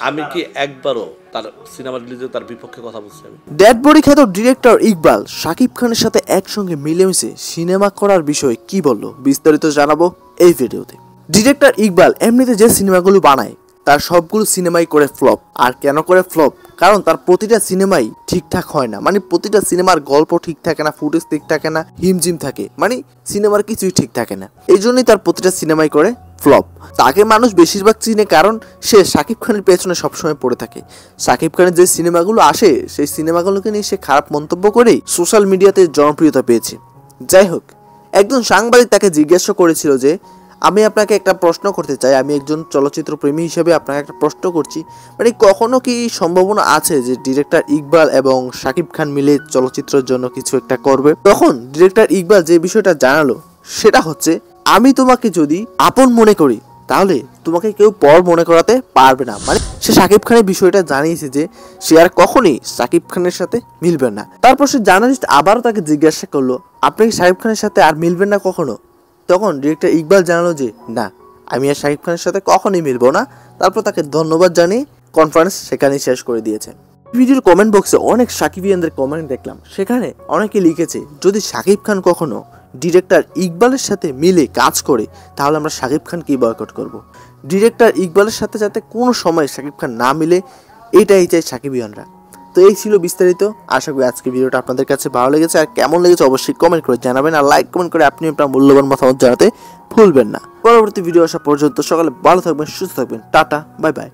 আমি কি একবারও তার সিনেমা রিলিজে তার বিপক্ষে কথা বলছি? আমি ডেড বডি খ্যাত ডিরেক্টর ইকবাল শাকিব খানের সাথে একসঙ্গে মিলেমিশে সিনেমা করার বিষয়ে কি বলল বিস্তারিত জানাবো এই ভিডিওতে। ডিরেক্টর ইকবাল এমনিতে যে সিনেমাগুলো বানায় তার সবগুলো সিনেমাই করে ফ্লপ। আর কেন করে ফ্লপ? কারণ তার প্রতিটা সিনেমাই ঠিকঠাক হয় না, মানে প্রতিটা সিনেমার গল্প ঠিক থাকে না, ফুটেজ ঠিক থাকে না, হিমজিম থাকে, মানে সিনেমার কিছুই ঠিক থাকে না। এই জন্যই তার প্রতিটা সিনেমাই করে ফ্লপ। তাকে মানুষ বেশিরভাগ চিনে কারণ সে শাকিব খানের পেছনে সবসময় পড়ে থাকে। শাকিব খানের যে সিনেমাগুলো আসে সেই সিনেমাগুলোকে নিয়ে সে খারাপ মন্তব্য করেই সোশ্যাল মিডিয়াতে জনপ্রিয়তা পেয়েছে। যাই হোক, একজন সাংবাদিক তাকে জিজ্ঞাসা করেছিল যে আমি আপনাকে একটা প্রশ্ন করতে চাই, আমি একজন চলচ্চিত্র প্রেমী হিসেবে আপনাকে একটা প্রশ্ন করছি, মানে কখনো কি সম্ভাবনা আছে যে ডিরেক্টর ইকবাল এবং শাকিব খান মিলে চলচ্চিত্রের জন্য কিছু একটা করবে? তখন ডিরেক্টর ইকবাল যে বিষয়টা জানালো সেটা হচ্ছে, আমি তোমাকে যদি আপন মনে করি তাহলে তোমাকে কেউ পর মনে করাতে পারবে না। মানে সে শাকিব খানের বিষয়টা জানিয়েছে যে সে আর কখনই শাকিব খানের সাথে মিলবে না। তারপর সে জার্নালিস্ট আবারও তাকে জিজ্ঞাসা করলো, আপনি কি শাকিব খানের সাথে আর মিলবেন না কখনো? তখন ডিরেক্টর ইকবাল জানালো যে না, আমি আর শাকিব খানের সাথে কখনোই মিলবো না। তারপর তাকে ধন্যবাদ জানিয়ে কনফারেন্স সেখানেই শেষ করে দিয়েছে। ভিডিওর কমেন্ট বক্সে অনেক সাকিবিয়ানদের কমেন্ট দেখলাম, সেখানে অনেকে লিখেছে যদি শাকিব খান কখনো ডিরেক্টর ইকবালের সাথে মিলে কাজ করে তাহলে আমরা শাকিব খানকেই বয়কট করব। ডিরেক্টর ইকবালের সাথে যাতে কোনো সময় শাকিব খান না মিলে, এটাই চাই সাকিবিয়ানরা। তো এই ছিল বিস্তারিত। আশা করি আজকের ভিডিওটা আপনাদের কাছে ভালো লেগেছে, আর কেমন লেগেছে অবশ্যই কমেন্ট করে জানাবেন, আর লাইক কমেন্ট করে আপনি আপনার মূল্যবান মতামত জানাতে ভুলবেন না। পরবর্তী ভিডিও আসা পর্যন্ত সকালে ভালো থাকবেন, সুস্থ থাকবেন। Tata, bye bye.